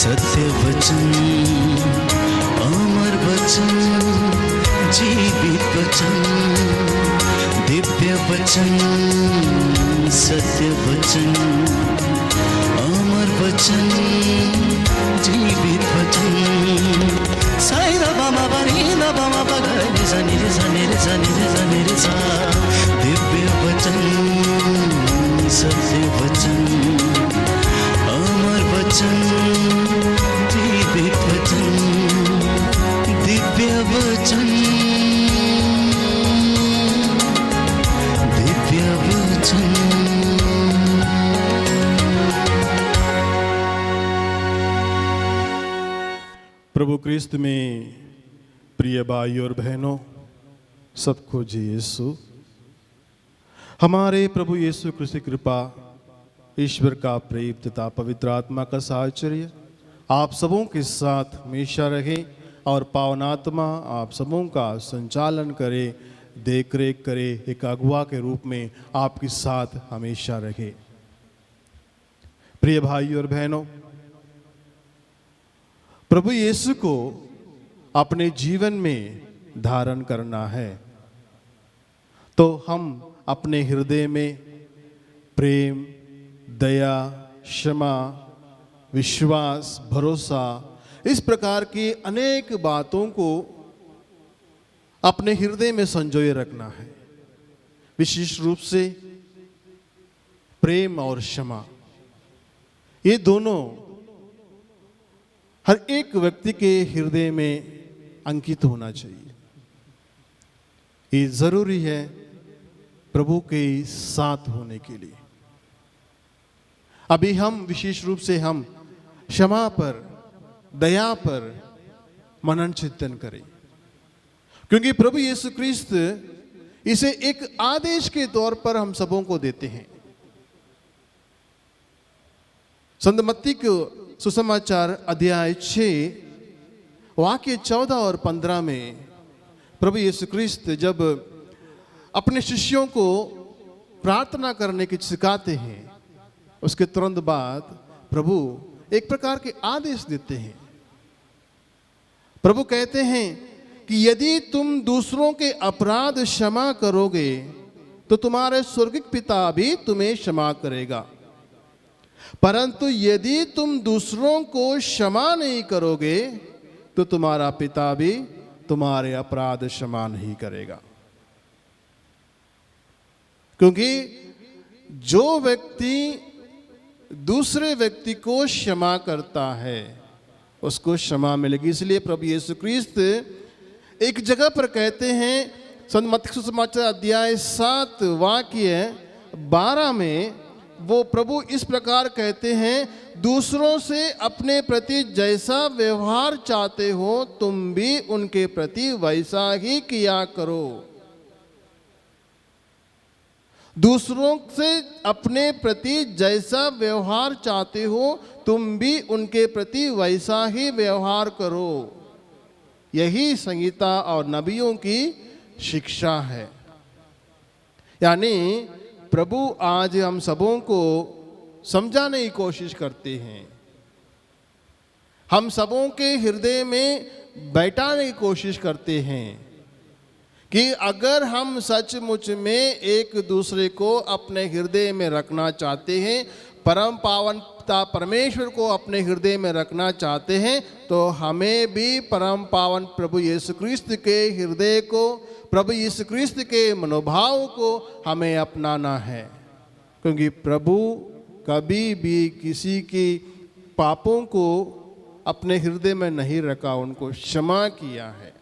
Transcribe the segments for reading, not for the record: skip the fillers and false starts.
सत्य वचन, अमर वचन, जीवित वचन, दिव्य वचन, सत्य वचन, अमर वचन, जीवित वचन। साई दा बामा बनी दा बामा बगरे रे सनी रे सनी रे सनी रे सनी रे सा। दिव्य वचन, सत्य वचन, अमर वचन, जीवित वचन, दिव्य वचन, दिव्य वचन। प्रभु क्रिस्त में प्रिय भाई और बहनों, सबको जी यीशु। हमारे प्रभु यीशु क्रिस्त की कृपा, ईश्वर का प्रेम तथा पवित्र आत्मा का साहचर्य आप सबों के साथ हमेशा रहे और पावन आत्मा आप सबों का संचालन करे, देख रेख करे, एक अगुआ के रूप में आपके साथ हमेशा रहे। प्रिय भाई और बहनों, प्रभु यीशु को अपने जीवन में धारण करना है तो हम अपने हृदय में प्रेम, दया, क्षमा, विश्वास, भरोसा, इस प्रकार की अनेक बातों को अपने हृदय में संजोए रखना है। विशेष रूप से प्रेम और क्षमा, ये दोनों हर एक व्यक्ति के हृदय में अंकित होना चाहिए। ये जरूरी है प्रभु के साथ होने के लिए। अभी हम विशेष रूप से हम क्षमा पर, दया पर मनन चिंतन करें, क्योंकि प्रभु यीशु क्रिस्त इसे एक आदेश के तौर पर हम सबों को देते हैं। संत मत्ती को सुसमाचार अध्याय 6 वाक्य 14 और 15 में प्रभु यीशु क्रिस्त जब अपने शिष्यों को प्रार्थना करने की सिखाते हैं, उसके तुरंत बाद प्रभु एक प्रकार के आदेश देते हैं। प्रभु कहते हैं कि यदि तुम दूसरों के अपराध क्षमा करोगे तो तुम्हारे स्वर्गीय पिता भी तुम्हें क्षमा करेगा, परंतु यदि तुम दूसरों को क्षमा नहीं करोगे तो तुम्हारा पिता भी तुम्हारे अपराध क्षमा नहीं करेगा। क्योंकि जो व्यक्ति दूसरे व्यक्ति को क्षमा करता है उसको क्षमा मिलेगी। इसलिए प्रभु यीशु क्रिस्त एक जगह पर कहते हैं, संत मत्ती सुसमाचार अध्याय 7 वाक्य 12 में वो प्रभु इस प्रकार कहते हैं, दूसरों से अपने प्रति जैसा व्यवहार चाहते हो तुम भी उनके प्रति वैसा ही किया करो। दूसरों से अपने प्रति जैसा व्यवहार चाहते हो तुम भी उनके प्रति वैसा ही व्यवहार करो। यही संहिता और नबियों की शिक्षा है। यानी प्रभु आज हम सबों को समझाने की कोशिश करते हैं, हम सबों के हृदय में बैठाने की कोशिश करते हैं कि अगर हम सचमुच में एक दूसरे को अपने हृदय में रखना चाहते हैं, परम पावन पिता परमेश्वर को अपने हृदय में रखना चाहते हैं, तो हमें भी परम पावन प्रभु यीशु क्रिस्त के हृदय को, प्रभु यीशु क्रिस्त के मनोभाव को हमें अपनाना है। क्योंकि प्रभु कभी भी किसी की पापों को अपने हृदय में नहीं रखा, उनको क्षमा किया है।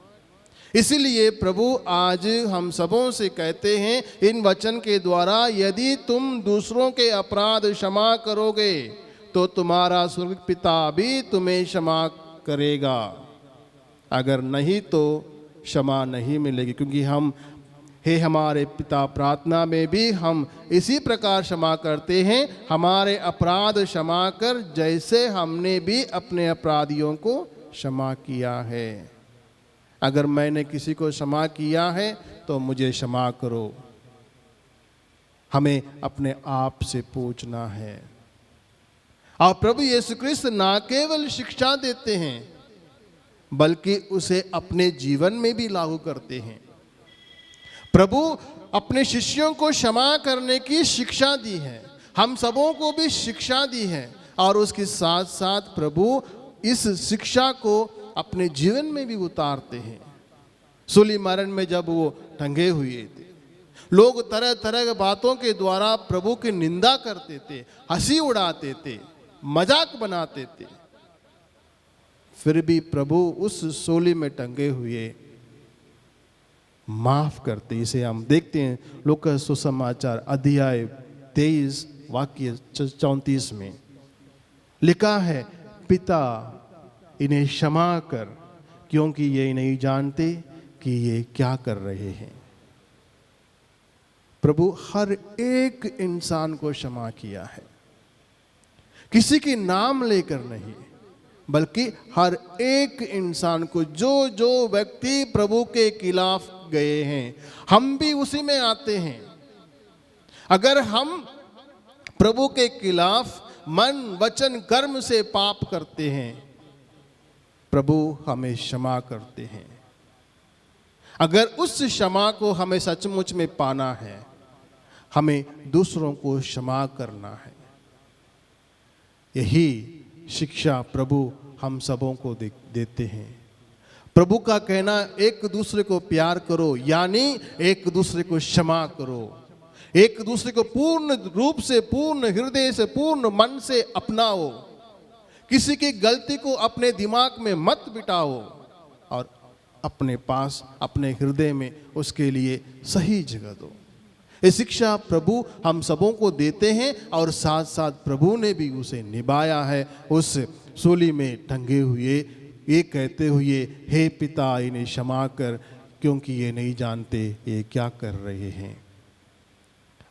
इसीलिए प्रभु आज हम सबों से कहते हैं इन वचन के द्वारा, यदि तुम दूसरों के अपराध क्षमा करोगे तो तुम्हारा स्वर्गीय पिता भी तुम्हें क्षमा करेगा, अगर नहीं तो क्षमा नहीं मिलेगी। क्योंकि हम हे हमारे पिता प्रार्थना में भी हम इसी प्रकार क्षमा करते हैं, हमारे अपराध क्षमा कर जैसे हमने भी अपने अपराधियों को क्षमा किया है। अगर मैंने किसी को क्षमा किया है तो मुझे क्षमा करो। हमें अपने आप से पूछना है। और प्रभु यीशु क्रिस्त ना केवल शिक्षा देते हैं बल्कि उसे अपने जीवन में भी लागू करते हैं। प्रभु अपने शिष्यों को क्षमा करने की शिक्षा दी है, हम सबों को भी शिक्षा दी है, और उसके साथ साथ प्रभु इस शिक्षा को अपने जीवन में भी उतारते हैं। सूली मरण में जब वो टंगे हुए थे, लोग तरह तरह के बातों के द्वारा प्रभु की निंदा करते थे, हंसी उड़ाते थे, मजाक बनाते थे, फिर भी प्रभु उस सूली में टंगे हुए माफ करते। इसे हम देखते हैं लूका सुसमाचार अध्याय 23 वाक्य 34 में लिखा है, पिता इन्हें क्षमा कर, क्योंकि ये नहीं जानते कि ये क्या कर रहे हैं। प्रभु हर एक इंसान को क्षमा किया है, किसी के नाम लेकर नहीं, बल्कि हर एक इंसान को, जो जो व्यक्ति प्रभु के खिलाफ गए हैं, हम भी उसी में आते हैं। अगर हम प्रभु के खिलाफ मन वचन कर्म से पाप करते हैं, प्रभु हमें क्षमा करते हैं। अगर उस क्षमा को हमें सचमुच में पाना है, हमें दूसरों को क्षमा करना है। यही शिक्षा प्रभु हम सबों को देते हैं। प्रभु का कहना एक दूसरे को प्यार करो, यानी एक दूसरे को क्षमा करो, एक दूसरे को पूर्ण रूप से, पूर्ण हृदय से, पूर्ण मन से अपनाओ। किसी की गलती को अपने दिमाग में मत बिठाओ और अपने पास, अपने हृदय में उसके लिए सही जगह दो। ये शिक्षा प्रभु हम सबों को देते हैं और साथ साथ प्रभु ने भी उसे निभाया है। उस सूली में टंगे हुए ये कहते हुए, हे पिता इन्हें क्षमा कर, क्योंकि ये नहीं जानते ये क्या कर रहे हैं।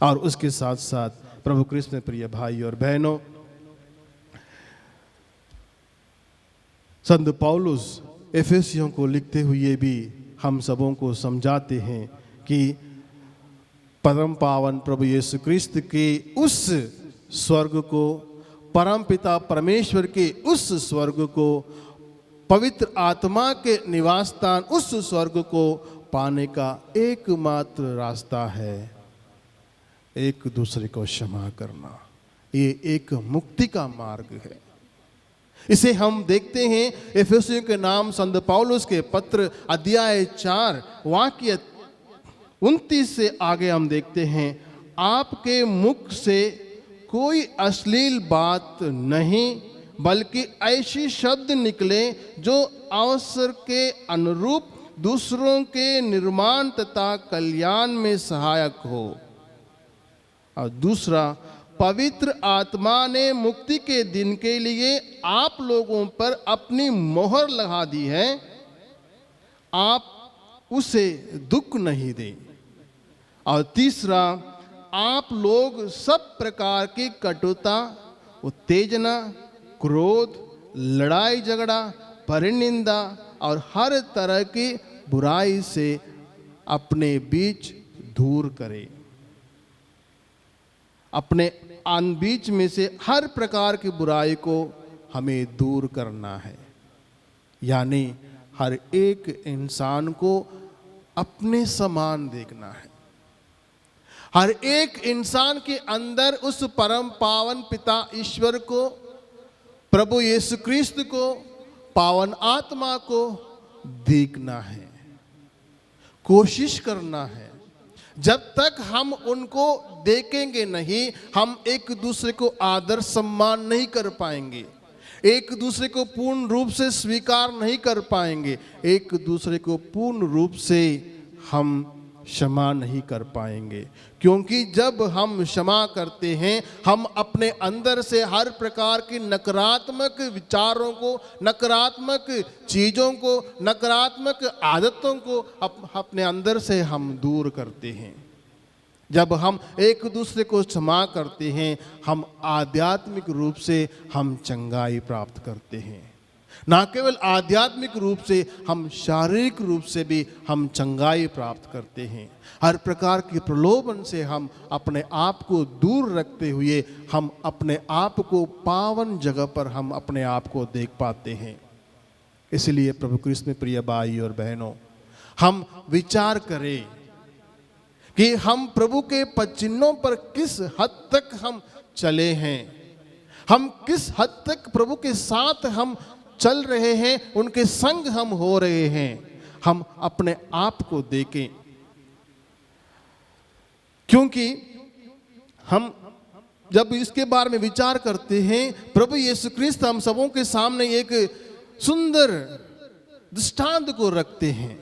और उसके साथ साथ प्रभु कृष्ण में प्रिय भाई और बहनों, संत पौलुस एफेसियों को लिखते हुए भी हम सबों को समझाते हैं कि परम पावन प्रभु यीशु क्रिस्त के उस स्वर्ग को, परम पिता परमेश्वर के उस स्वर्ग को, पवित्र आत्मा के निवास स्थान उस स्वर्ग को पाने का एकमात्र रास्ता है एक दूसरे को क्षमा करना। ये एक मुक्ति का मार्ग है। इसे हम देखते हैं एफेसियों के नाम संत पौलुस के पत्र अध्याय 4 वाक्य 29 से आगे हम देखते हैं, आपके मुख से कोई अश्लील बात नहीं, बल्कि ऐसी शब्द निकले जो अवसर के अनुरूप दूसरों के निर्माण तथा कल्याण में सहायक हो। और दूसरा, पवित्र आत्मा ने मुक्ति के दिन के लिए आप लोगों पर अपनी मोहर लगा दी है, आप उसे दुख नहीं दें। और तीसरा, आप लोग सब प्रकार की कटुता, उत्तेजना, क्रोध, लड़ाई झगड़ा, परिनिंदा और हर तरह की बुराई से अपने बीच दूर करें। अपने बीच में से हर प्रकार की बुराई को हमें दूर करना है, यानी हर एक इंसान को अपने समान देखना है। हर एक इंसान के अंदर उस परम पावन पिता ईश्वर को, प्रभु यीशु क्रिस्त को, पावन आत्मा को देखना है, कोशिश करना है। जब तक हम उनको देखेंगे नहीं, हम एक दूसरे को आदर सम्मान नहीं कर पाएंगे, एक दूसरे को पूर्ण रूप से स्वीकार नहीं कर पाएंगे, एक दूसरे को पूर्ण रूप से हम क्षमा नहीं कर पाएंगे। क्योंकि जब हम क्षमा करते हैं, हम अपने अंदर से हर प्रकार की नकारात्मक विचारों को, नकारात्मक चीज़ों को, नकारात्मक आदतों को अपने अंदर से हम दूर करते हैं। जब हम एक दूसरे को क्षमा करते हैं, हम आध्यात्मिक रूप से हम चंगाई प्राप्त करते हैं। ना केवल आध्यात्मिक रूप से, हम शारीरिक रूप से भी हम चंगाई प्राप्त करते हैं। हर प्रकार के प्रलोभन से हम अपने आप को दूर रखते हुए हम अपने आप को पावन जगह पर हम अपने आप को देख पाते हैं। इसलिए प्रभु कृष्ण में प्रिय भाई और बहनों, हम विचार करें कि हम प्रभु के पद चिन्हों पर किस हद तक हम चले हैं, हम किस हद तक प्रभु के साथ हम चल रहे हैं, उनके संग हम हो रहे हैं। हम अपने आप को देखें, क्योंकि हम जब इसके बारे में विचार करते हैं, प्रभु यीशु क्रिस्त हम सबों के सामने एक सुंदर दृष्टांत को रखते हैं।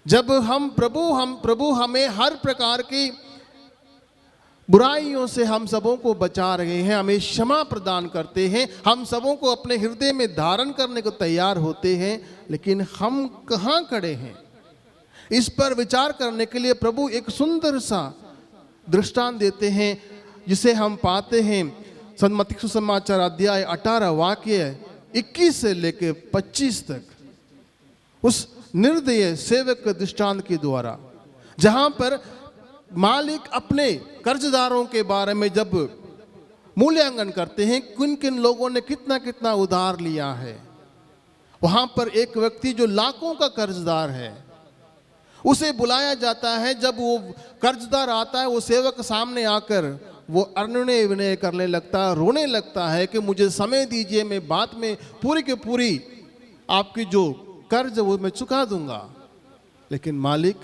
जब हम प्रभु हमें हर प्रकार की बुराइयों से हम सबों को बचा रहे हैं, हमें क्षमा प्रदान करते हैं, हम सबों को अपने हृदय में धारण करने को तैयार होते हैं, लेकिन हम कहाँ खड़े हैं? इस पर विचार करने के लिए प्रभु एक सुंदर सा दृष्टांत देते हैं, जिसे हम पाते हैं संत मत्ती सुसमाचार अध्याय 18 वाक्य 21 से लेकर 25 तक, उस निर्दय सेवक दृष्टांत के द्वारा, जहां पर मालिक अपने कर्जदारों के बारे में जब मूल्यांकन करते हैं, किन किन लोगों ने कितना कितना उधार लिया है। वहां पर एक व्यक्ति जो लाखों का कर्जदार है, उसे बुलाया जाता है। जब वो कर्जदार आता है, वो सेवक सामने आकर वो अनुनय विनय करने लगता है, रोने लगता है कि मुझे समय दीजिए, मैं बाद में पूरी की पूरी आपकी जो कर्ज वो मैं चुका दूंगा। लेकिन मालिक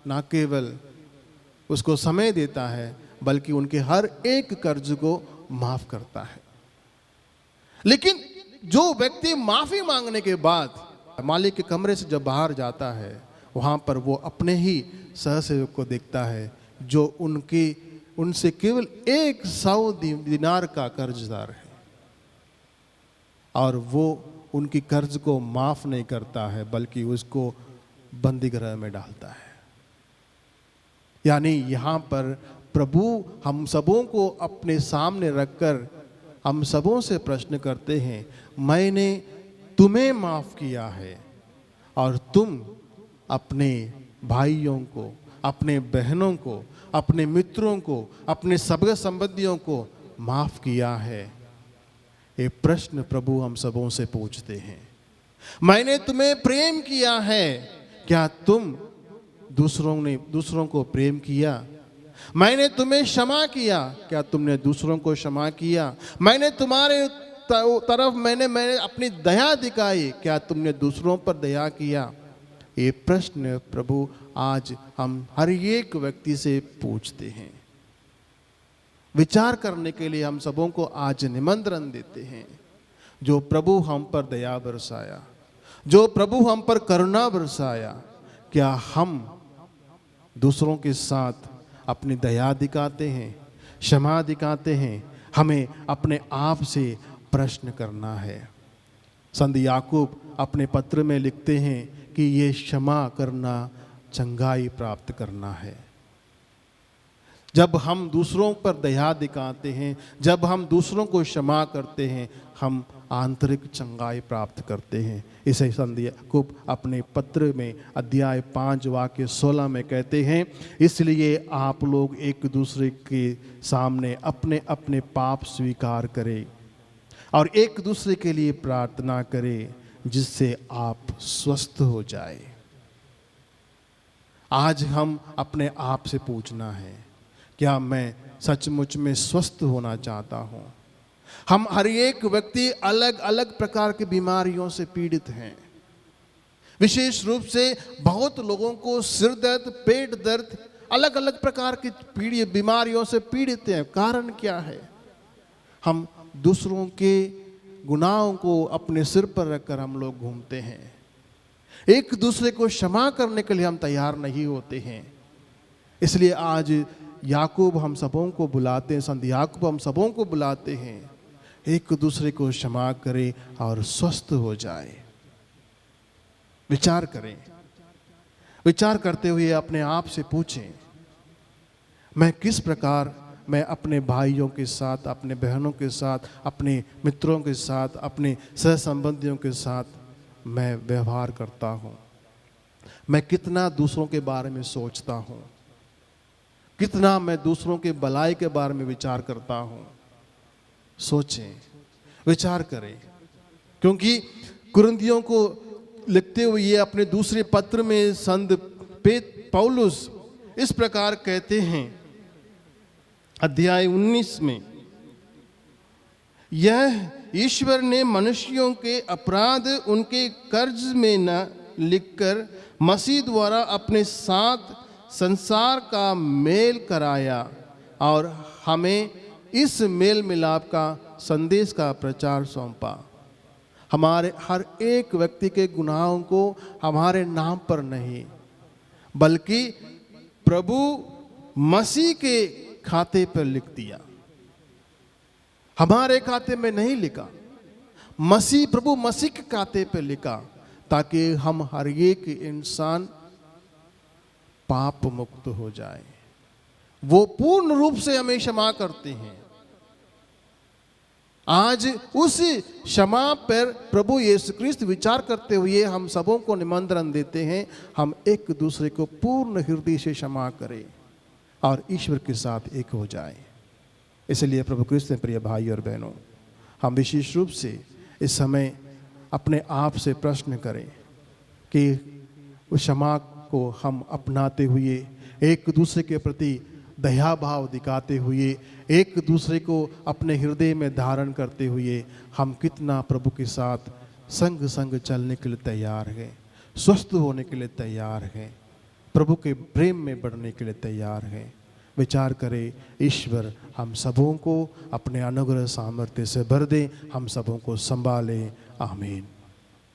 ना केवल उसको समय देता है, बल्कि उनके हर एक कर्ज को माफ करता है। लेकिन जो व्यक्ति माफी मांगने के बाद मालिक के कमरे से जब बाहर जाता है, वहां पर वो अपने ही सहसेवक को देखता है, जो उनसे केवल 100 दिनार का कर्जदार है, और वो उनकी कर्ज को माफ नहीं करता है, बल्कि उसको बंदी गृह में डालता है। यानी यहाँ पर प्रभु हम सबों को अपने सामने रखकर हम सबों से प्रश्न करते हैं, मैंने तुम्हें माफ किया है और तुम अपने भाइयों को, अपने बहनों को, अपने मित्रों को, अपने सगे संबंधियों को माफ किया है। ये प्रश्न प्रभु हम सबों से पूछते हैं। मैंने तुम्हें प्रेम किया है, क्या तुम दूसरों को प्रेम किया? मैंने तुम्हें क्षमा किया, क्या तुमने दूसरों को क्षमा किया? मैंने तुम्हारे तरफ मैंने अपनी दया दिखाई, क्या तुमने दूसरों पर दया किया? ये प्रश्न प्रभु आज हम हर एक व्यक्ति से पूछते हैं। विचार करने के लिए हम सबों को आज निमंत्रण देते हैं। जो प्रभु हम पर दया बरसाया, जो प्रभु हम पर करुणा बरसाया, क्या हम दूसरों के साथ अपनी दया दिखाते हैं, क्षमा दिखाते हैं? हमें अपने आप से प्रश्न करना है। संत याकूब अपने पत्र में लिखते हैं कि ये क्षमा करना चंगाई प्राप्त करना है। जब हम दूसरों पर दया दिखाते हैं, जब हम दूसरों को क्षमा करते हैं, हम आंतरिक चंगाई प्राप्त करते हैं। इसे संत याकूब अपने पत्र में अध्याय 5 वाक्य 16 में कहते हैं, इसलिए आप लोग एक दूसरे के सामने अपने अपने पाप स्वीकार करें और एक दूसरे के लिए प्रार्थना करें, जिससे आप स्वस्थ हो जाए। आज हम अपने आप से पूछना है, क्या मैं सचमुच में स्वस्थ होना चाहता हूं? हम हर एक व्यक्ति अलग अलग प्रकार की बीमारियों से पीड़ित हैं। विशेष रूप से बहुत लोगों को सिर दर्द, पेट दर्द, अलग अलग प्रकार की बीमारियों से पीड़ित हैं। कारण क्या है? हम दूसरों के गुनाहों को अपने सिर पर रखकर हम लोग घूमते हैं। एक दूसरे को क्षमा करने के लिए हम तैयार नहीं होते हैं। इसलिए आज याकूब हम सबों को बुलाते हैं, संत याकूब हम सबों को बुलाते हैं, एक दूसरे को क्षमा करें और स्वस्थ हो जाए। विचार करें, विचार करते हुए अपने आप से पूछें, मैं किस प्रकार मैं अपने भाइयों के साथ, अपने बहनों के साथ, अपने मित्रों के साथ, अपने सह संबंधियों के साथ मैं व्यवहार करता हूँ? मैं कितना दूसरों के बारे में सोचता हूँ? कितना मैं दूसरों के भलाई के बारे में विचार करता हूँ? सोचें, विचार करें, क्योंकि कुरिन्थियों को लिखते हुए ये अपने दूसरे पत्र में संत पौलुस इस प्रकार कहते हैं, अध्याय 19 में, यह ईश्वर ने मनुष्यों के अपराध उनके कर्ज में न लिखकर मसीह द्वारा अपने साथ संसार का मेल कराया और हमें इस मेल मिलाप का संदेश का प्रचार सौंपा। हमारे हर एक व्यक्ति के गुनाहों को हमारे नाम पर नहीं, बल्कि प्रभु मसीह के खाते पर लिख दिया। हमारे खाते में नहीं लिखा, प्रभु मसीह के खाते पर लिखा, ताकि हम हर एक इंसान पाप मुक्त हो जाए। वो पूर्ण रूप से हमें क्षमा करते हैं। आज उस क्षमा पर प्रभु यीशु क्रिस्त विचार करते हुए हम सबों को निमंत्रण देते हैं, हम एक दूसरे को पूर्ण हृदय से क्षमा करें और ईश्वर के साथ एक हो जाए। इसलिए प्रभु क्रिस्त में प्रिय भाई और बहनों, हम विशेष रूप से इस समय अपने आप से प्रश्न करें कि उस क्षमा को हम अपनाते हुए, एक दूसरे के प्रति दया भाव दिखाते हुए, एक दूसरे को अपने हृदय में धारण करते हुए हम कितना प्रभु के साथ संग संग चलने के लिए तैयार हैं, स्वस्थ होने के लिए तैयार हैं, प्रभु के प्रेम में बढ़ने के लिए तैयार हैं। विचार करें, ईश्वर हम सबों को अपने अनुग्रह सामर्थ्य से भर दे, हम सबों को संभाले। आमीन।